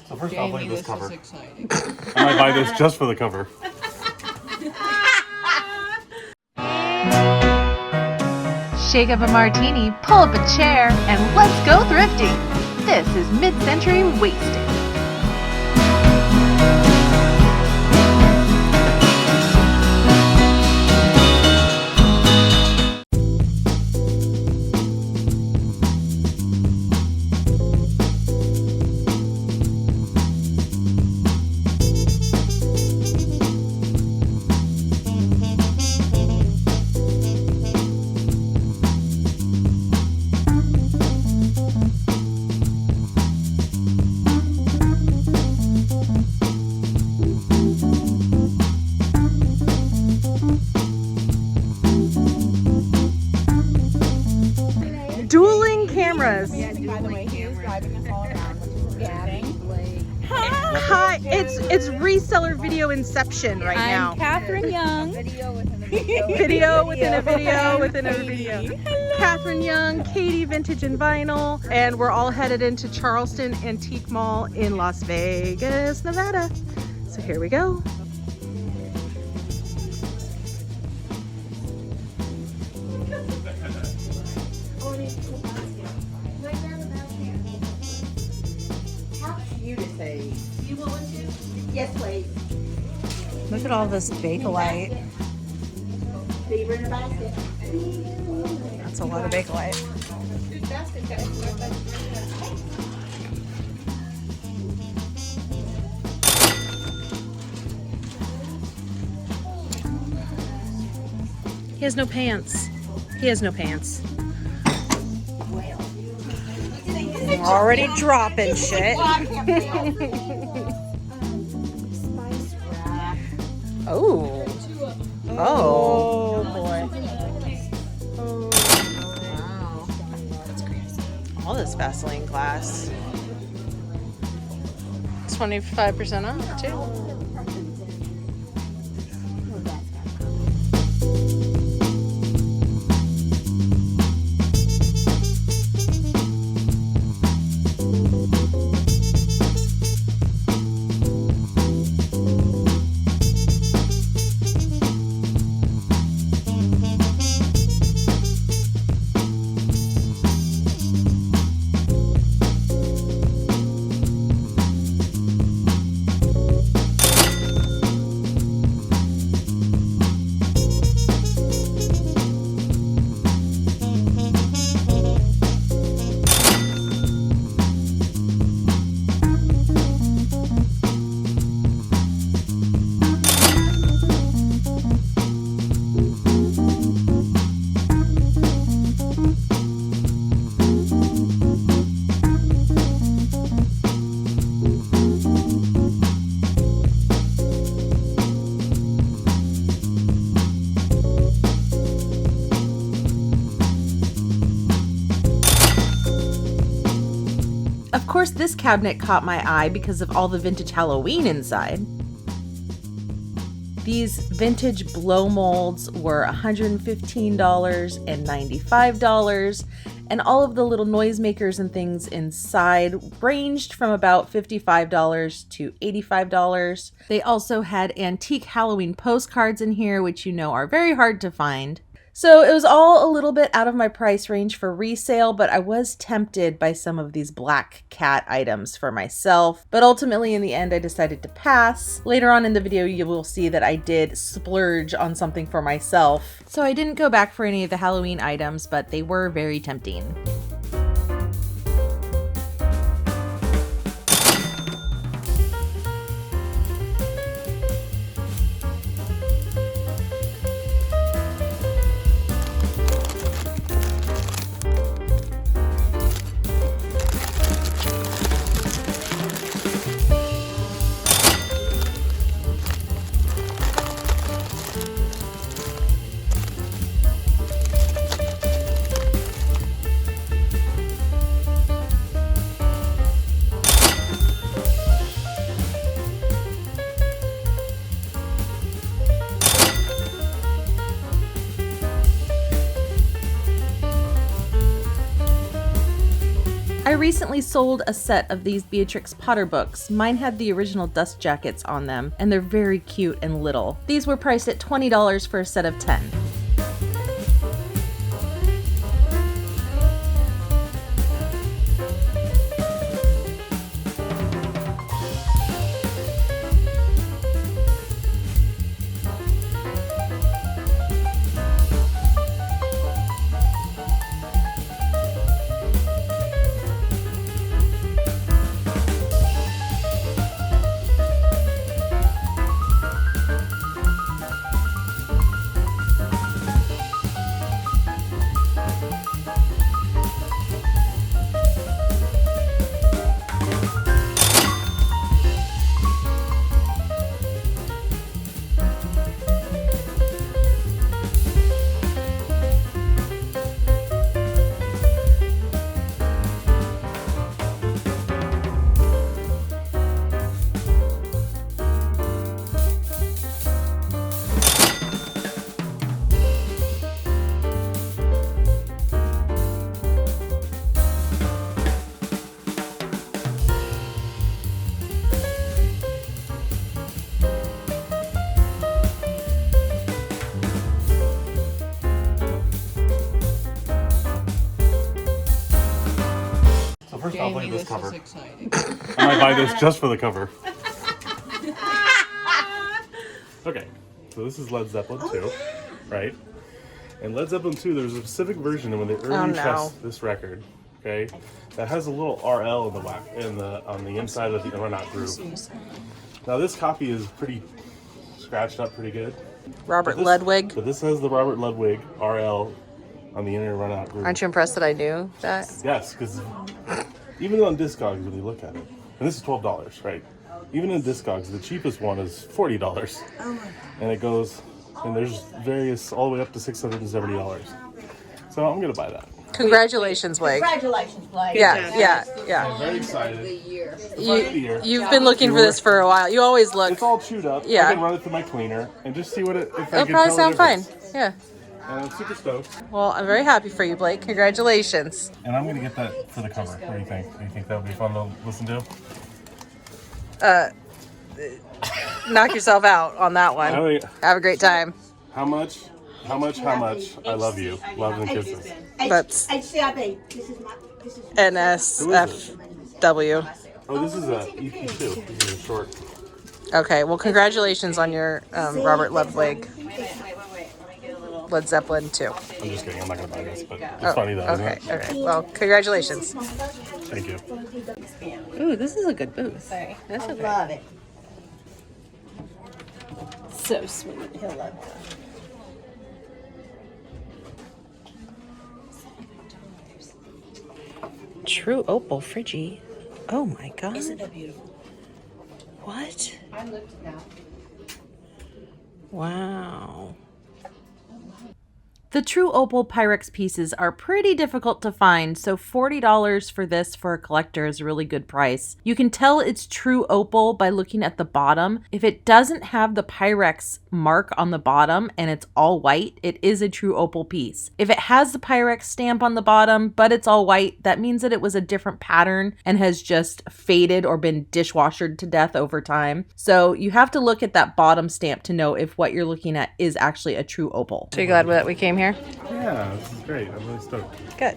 So first I'll play this cover. Is exciting. I might buy this just for the cover. Shake up a martini, pull up a chair, and let's go thrifting. This is Mid-Century Wasted. Dueling cameras. By the way, he is driving us all around, which is amazing. Hi, it's reseller video inception right now. I'm Catherine Young. Video within a video within a video. Hello. Catherine Young, Katie Vintage and Vinyl, and we're all headed into Charleston Antique Mall in Las Vegas, Nevada. So here we go. You want one too? Yes, please. Look at all this Bakelite. Beaver in a basket. That's a lot of Bakelite. He has no pants. He has no pants. We're already dropping shit. Oh. Oh boy. Oh wow. That's crazy. All this Vaseline glass. 25% off too. Of course, this cabinet caught my eye because of all the vintage Halloween inside. These vintage blow molds were $115 and $95, and all of the little noisemakers and things inside ranged from about $55 to $85. They also had antique Halloween postcards in here, which you know are very hard to find. So it was all a little bit out of my price range for resale, but I was tempted by some of these black cat items for myself. But ultimately, in the end, I decided to pass. Later on in the video, you will see that I did splurge on something for myself. So I didn't go back for any of the Halloween items, but they were very tempting. recently sold a set of these Beatrix Potter books. Mine had the original dust jackets on them, and they're very cute and little. These were priced at $20 for a set of 10. First, I'll play Jamie, this cover. is exciting. I might buy this just for the cover. Okay, so this is Led Zeppelin 2, right? And Led Zeppelin 2, there's a specific version of when they early pressed this record, okay, that has a little RL in the on the inside of the run-out groove. Now this copy is pretty scratched up pretty good. Robert Ludwig. But this has the Robert Ludwig RL on the inner run-out groove. Aren't you impressed that I knew that? Yes, because even on Discogs, when you look at it, and this is $12, right? Even in Discogs, the cheapest one is $40, and it goes, and there's various all the way up to $670. So I'm gonna buy that. Congratulations, Blake. Congratulations, Blake. Yeah. I'm very excited. The year. The fight of the year. You've been looking for this for a while. You always look. It's all chewed up. Yeah. I can run it through my cleaner and just see what it. If I It'll can probably tell sound the fine. difference. Yeah. And I'm super stoked. Well, I'm very happy for you, Blake. Congratulations. And I'm gonna get that for the cover. What do you think? Do you think that would be fun to listen to? Knock yourself out on that one. I mean, Have a great time. how much? I love you. Love and kisses. That's HCIB. This is NSFW. Oh, this is a EP too. This is a short. Okay, well, congratulations on your Robert Ludwig Led Zeppelin 2. I'm just kidding. I'm not gonna buy this, but it's funny though. Isn't Okay, it? all right. Well, congratulations. Thank you. Ooh, this is a good booth. Sorry. That's okay. Love it. So sweet. He'll love it. True opal Friggy. Oh my god. Isn't that beautiful? What? I looked at that. Wow. The true opal Pyrex pieces are pretty difficult to find, so $40 for this for a collector is a really good price. You can tell it's true opal by looking at the bottom. If it doesn't have the Pyrex mark on the bottom and it's all white, it is a true opal piece. If it has the Pyrex stamp on the bottom, but it's all white, that means that it was a different pattern and has just faded or been dishwashered to death over time. So you have to look at that bottom stamp to know if what you're looking at is actually a true opal. So you glad that we came here? Yeah, this is great. I'm really stoked. Good.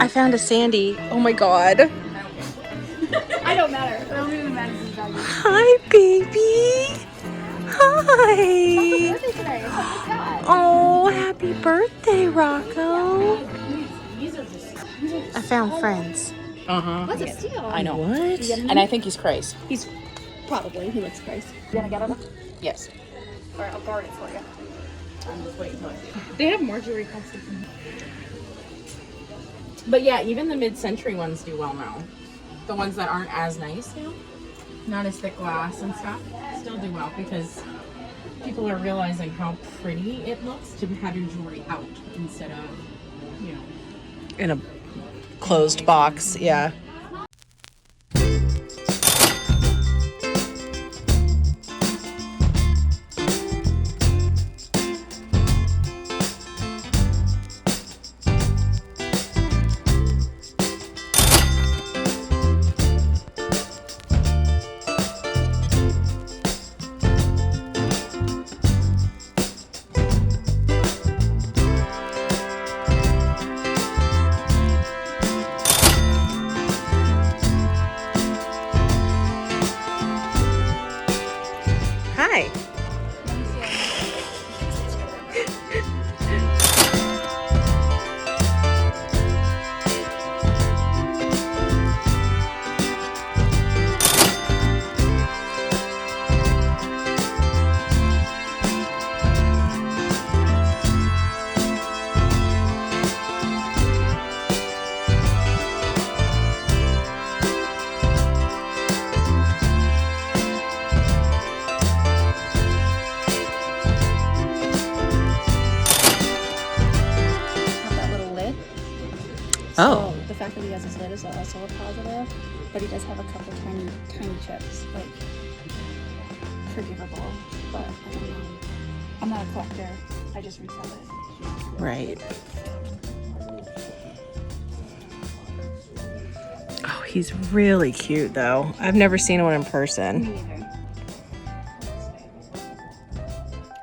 found a Sandy. Oh my god. I don't matter. I don't even matter. Hi, baby. Hi. Birthday today. Oh my god. Oh, happy birthday, Rocco. I found friends. What's a steal? I know. What? And I think he's crazy. He's probably. He looks crazy. You gonna get him? Yes. Alright, I'll guard it for you. I'm just waiting for it. They have more jewelry costumes. But yeah, even the mid-century ones do well now. The ones that aren't as nice now, not as thick glass and stuff, still do well because people are realizing how pretty it looks to have your jewelry out instead of, you know. In a closed box, yeah. Hi. That little lid. Oh. So the fact that he has his lid is also a positive, but he does have a couple tiny chips, like forgivable. But I don't know. I'm not a collector. I just resell it. Right. Oh, he's really cute though. I've never seen one in person. Me either.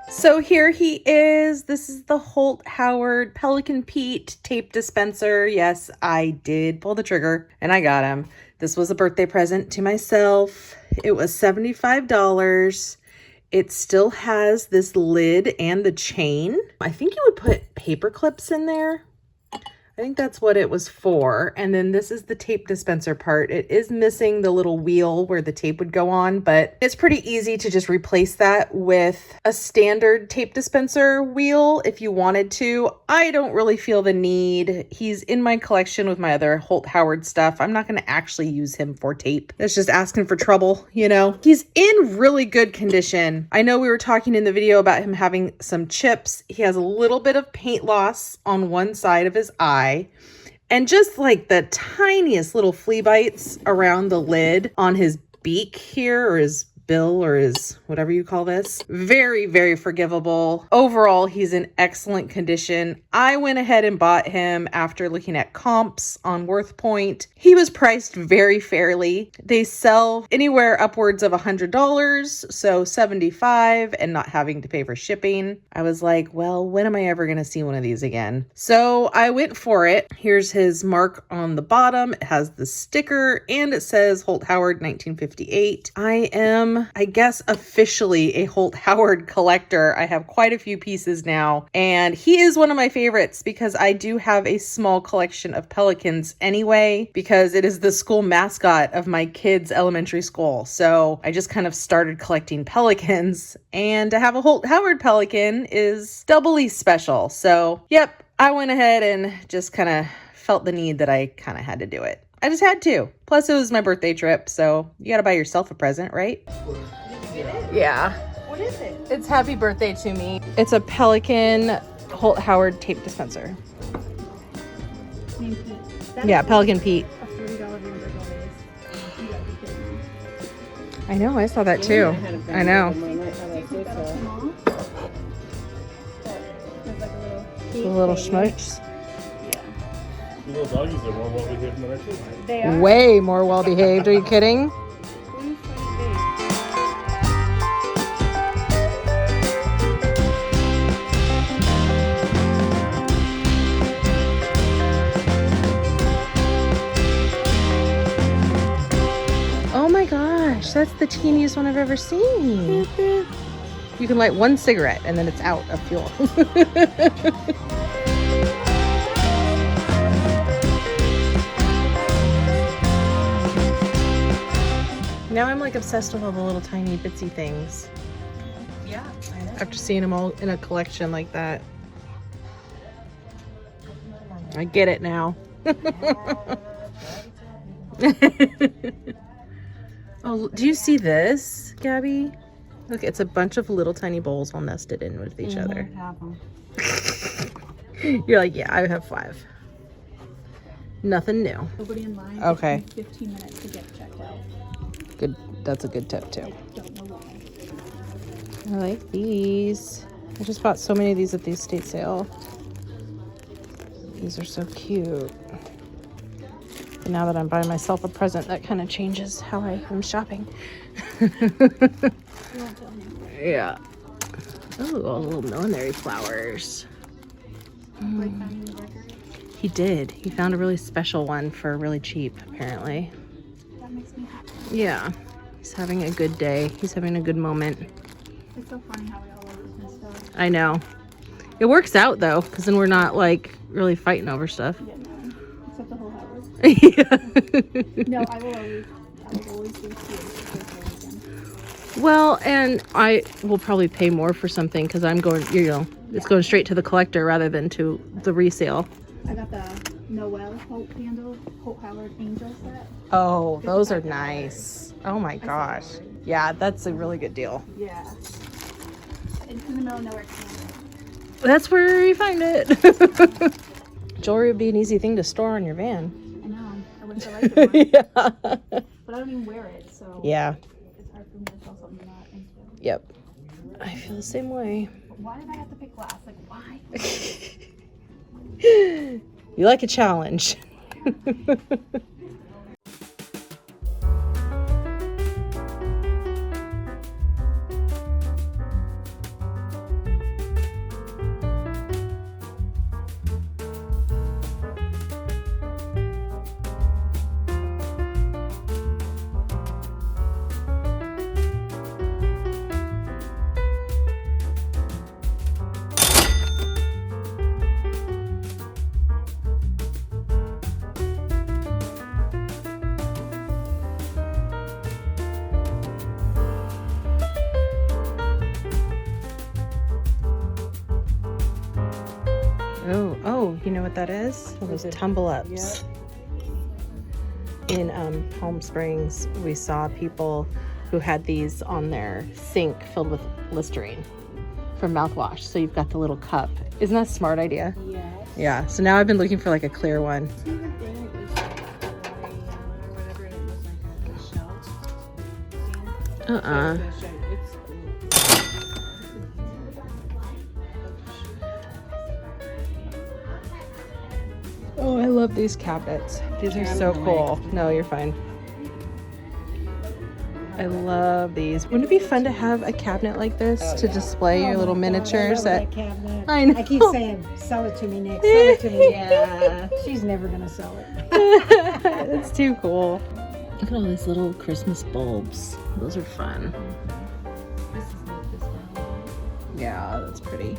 So here he is. This is the Holt Howard Pelican Pete tape dispenser. Yes, I did pull the trigger and I got him. This was a birthday present to myself. It was $75. It still has this lid and the chain. I think you would put paper clips in there. I think that's what it was for. And then this is the tape dispenser part. It is missing the little wheel where the tape would go on, but it's pretty easy to just replace that with a standard tape dispenser wheel if you wanted to. I don't really feel the need. He's in my collection with my other Holt Howard stuff. I'm not going to actually use him for tape. That's just asking for trouble, you know? He's in really good condition. I know we were talking in the video about him having some chips. He has a little bit of paint loss on one side of his eye. And just like the tiniest little flea bites around the lid on his beak here, or his bill, or his whatever you call this. Very, very forgivable. Overall, he's in excellent condition. I went ahead and bought him after looking at comps on WorthPoint. He was priced very fairly. They sell anywhere upwards of $100, so $75, and not having to pay for shipping. I was like, well, when am I ever going to see one of these again? So I went for it. Here's his mark on the bottom. It has the sticker and it says Holt Howard 1958. I am, I guess, officially a Holt Howard collector. I have quite a few pieces now, and he is one of my favorites because I do have a small collection of pelicans anyway, because it is the school mascot of my kids' elementary school. So I just kind of started collecting pelicans, and to have a Holt Howard pelican is doubly special. So yep, I went ahead and just kind of felt the need that I kind of had to do it. I just had to. Plus, it was my birthday trip, so you gotta buy yourself a present, right? Yeah. What is it? It's happy birthday to me. It's a Pelican Holt Howard tape dispenser. Yeah, Pelican Pete. A $40 Vanderbilt is. You gotta be kidding me. I know, I saw that too. I know. The little schmoots. The little doggies are more well behaved than our kids. They are. Way more well behaved. Are you kidding? gosh, that's the teeniest one I've ever seen. You can light one cigarette and then it's out of fuel. Now I'm like obsessed with all the little tiny bitsy things. Yeah, I know. After seeing them all in a collection like that. I get it now. Oh, do you see this, Gabby? Look, it's a bunch of little tiny bowls all nested in with each other. Have them. You're like, yeah, I have 5. Nothing new. Nobody in line. Okay. 15 minutes to get checked out. Good. That's a good tip too. I don't know why. I like these. I just bought so many of these at the estate sale. These are so cute. And now that I'm buying myself a present, that kind of changes how I am shopping. You won't tell me. Yeah. Oh, all the little millinery flowers. Blake found a new record. He did. He found a really special one for really cheap, apparently. That makes me happy. Yeah. He's having a good day. He's having a good moment. It's so funny how we all love this stuff. I know. It works out, though, because then we're not, like, really fighting over stuff. Yeah, no. Except the whole house. Yeah. No, I will always do too. Well, and I will probably pay more for something because I'm going, it's going straight to the collector rather than to the resale. I got the Noel Hope candle, Hope Howard Angel set. Oh, those are nice. Oh my gosh. Yeah, that's a really good deal. Yeah. It's in the middle of nowhere. That's where you find it. Jewelry would be an easy thing to store on your van. I know. I wish I liked it more. Yeah. But I don't even wear it, so Yeah. it's hard for me to sell something I'm not into. Yep. I feel the same way. But why did I have to pick glass? Like, why? You like a challenge. Oh, you know what that is? Well, those tumble ups. In Palm Springs, we saw people who had these on their sink filled with Listerine for mouthwash. So you've got the little cup. Isn't that a smart idea? Yes. Yeah. So now I've been looking for like a clear one. Oh, I love these cabinets. These are so cool. No, you're fine. I love these. Wouldn't it be fun to have a cabinet like this to display your little miniatures? That cabinet. I know. I keep saying, sell it to me, Nick. Sell it to me. Yeah. She's never gonna sell it. That's too cool. Look at all these little Christmas bulbs. Those are fun. Yeah, that's pretty.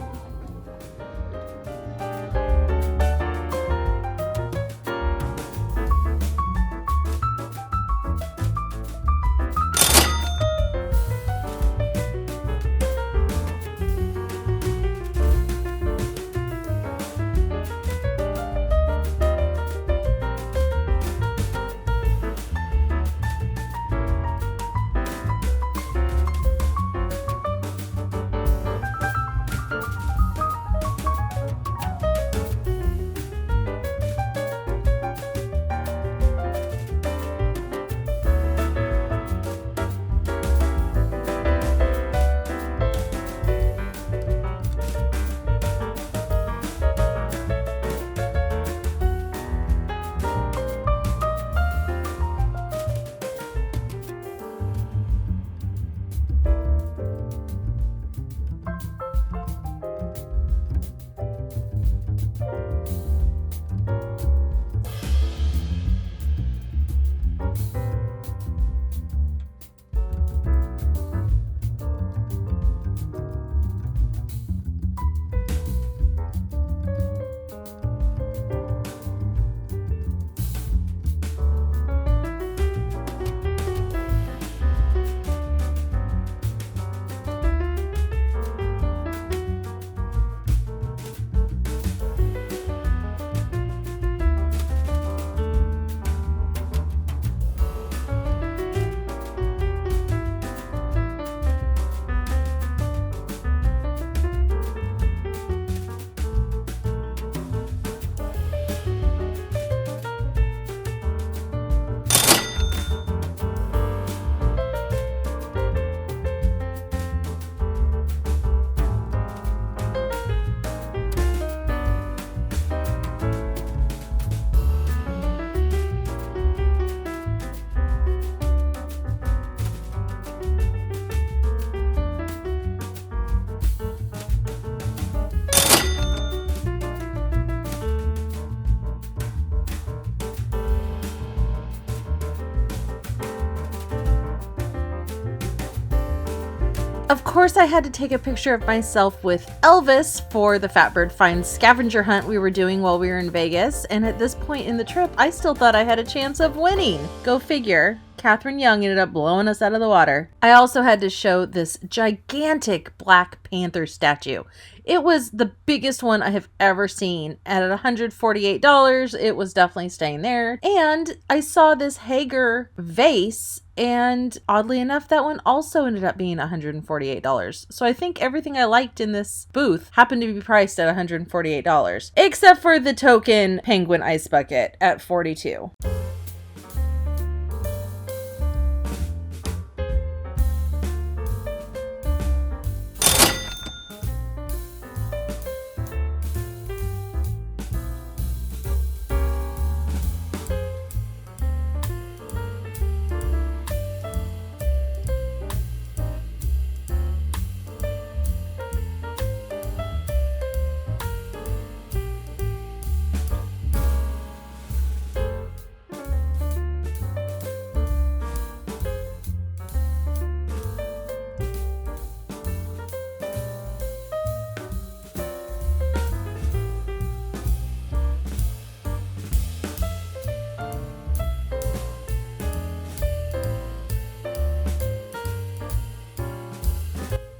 Of course, I had to take a picture of myself with Elvis for the Fatbird Finds scavenger hunt we were doing while we were in Vegas, and at this point in the trip, I still thought I had a chance of winning. Go figure. Catherine Young ended up blowing us out of the water. I also had to show this gigantic Black Panther statue. It was the biggest one I have ever seen. And at $148, it was definitely staying there. And I saw this Hager vase, and oddly enough, that one also ended up being $148. So I think everything I liked in this booth happened to be priced at $148, except for the token penguin ice bucket at $42.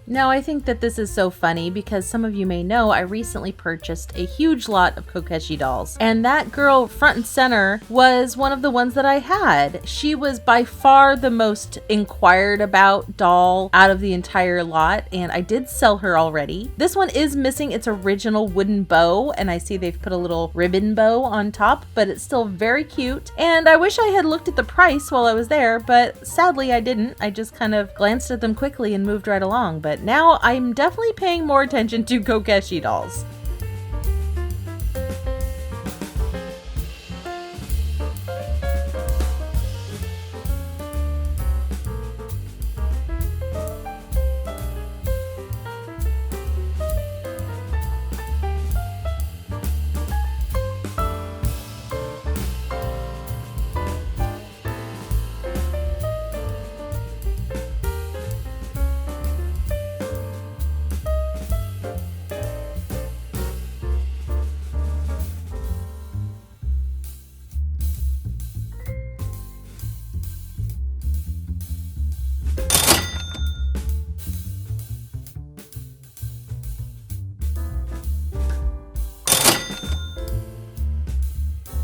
Now, I think that this is so funny because some of you may know I recently purchased a huge lot of Kokeshi dolls, and that girl front and center was one of the ones that I had. She was by far the most inquired about doll out of the entire lot, and I did sell her already. This one is missing its original wooden bow, and I see they've put a little ribbon bow on top, but it's still very cute, and I wish I had looked at the price while I was there, but sadly I didn't. I just kind of glanced at them quickly and moved right along, but now I'm definitely paying more attention to Kokeshi dolls.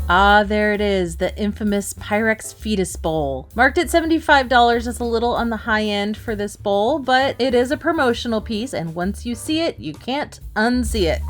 Ah, there it is, the infamous Pyrex Fetus Bowl. Marked at $75, it's a little on the high end for this bowl, but it is a promotional piece, and once you see it, you can't unsee it.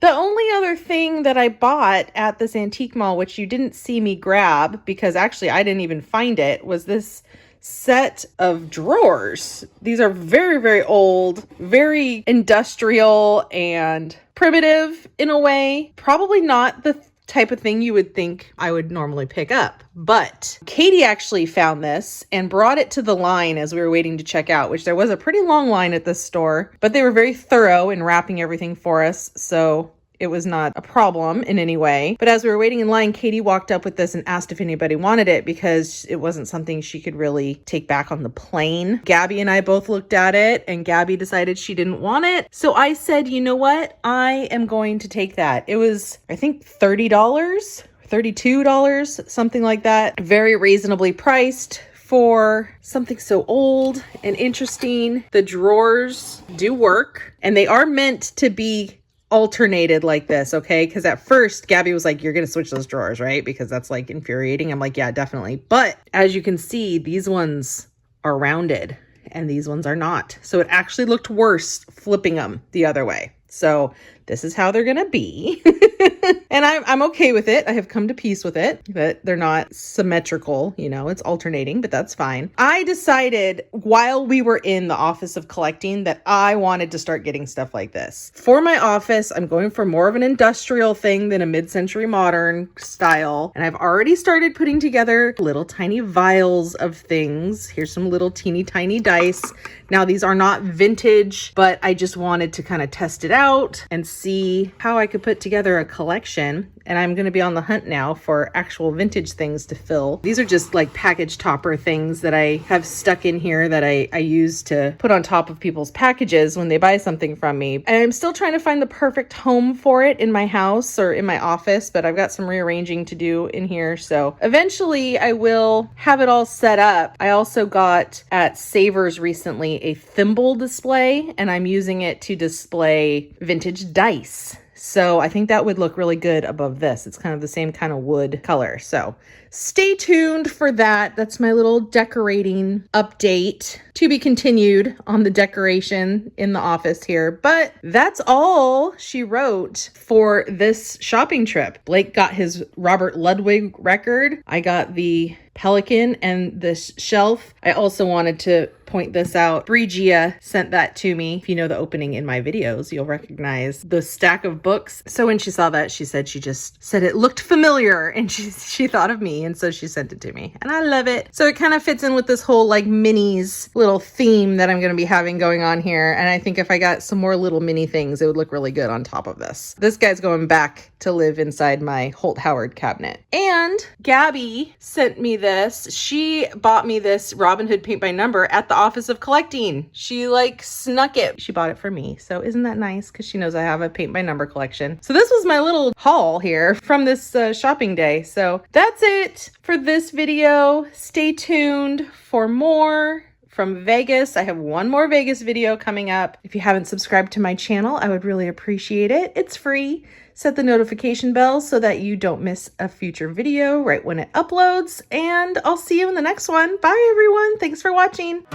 The only other thing that I bought at this antique mall, which you didn't see me grab because actually I didn't even find it, was this set of drawers. These are very, very old, very industrial and primitive in a way. Probably not the type of thing you would think I would normally pick up. But Katie actually found this and brought it to the line as we were waiting to check out, which there was a pretty long line at this store, but they were very thorough in wrapping everything for us. So it was not a problem in any way. But as we were waiting in line, Katie walked up with this and asked if anybody wanted it because it wasn't something she could really take back on the plane. Gabby and I both looked at it and Gabby decided she didn't want it. So I said, you know what? I am going to take that. It was, I think, $30, $32, something like that. Very reasonably priced for something so old and interesting. The drawers do work and they are meant to be alternated like this, okay? Because at first Gabby was like, you're gonna switch those drawers, right? Because that's like infuriating. I'm like, yeah, definitely. But as you can see, these ones are rounded and these ones are not. So it actually looked worse flipping them the other way. So this is how they're gonna be. And I'm okay with it. I have come to peace with it, that they're not symmetrical, you know, it's alternating, but that's fine. I decided while we were in the office of collecting that I wanted to start getting stuff like this. For my office, I'm going for more of an industrial thing than a mid-century modern style. And I've already started putting together little tiny vials of things. Here's some little teeny tiny dice. Now these are not vintage, but I just wanted to kind of test it out and see how I could put together a collection. And I'm going to be on the hunt now for actual vintage things to fill. These are just like package topper things that I have stuck in here that I use to put on top of people's packages when they buy something from me. And I'm still trying to find the perfect home for it in my house or in my office, but I've got some rearranging to do in here. So eventually I will have it all set up. I also got at Savers recently a thimble display, and I'm using it to display vintage dice. So I think that would look really good above this. It's kind of the same kind of wood color. So stay tuned for that. That's my little decorating update, to be continued on the decoration in the office here. But that's all she wrote for this shopping trip. Blake got his Robert Ludwig record. I got the Pelican and this shelf. I also wanted to point this out. Brigia sent that to me. If you know the opening in my videos, you'll recognize the stack of books. So when she saw that, she said it looked familiar, and she thought of me, and so she sent it to me. And I love it. So it kind of fits in with this whole like minis little theme that I'm going to be having going on here. And I think if I got some more little mini things, it would look really good on top of this. This guy's going back to live inside my Holt Howard cabinet. And Gabby sent me this. She bought me this Robin Hood paint by number at the office of collecting. She like snuck it. She bought it for me. So isn't that nice? Because she knows I have a paint by number collection. So this was my little haul here from this shopping day. So that's it for this video. Stay tuned for more from Vegas. I have one more Vegas video coming up. If you haven't subscribed to my channel, I would really appreciate it. It's free. Set the notification bell so that you don't miss a future video right when it uploads. And I'll see you in the next one. Bye, everyone. Thanks for watching.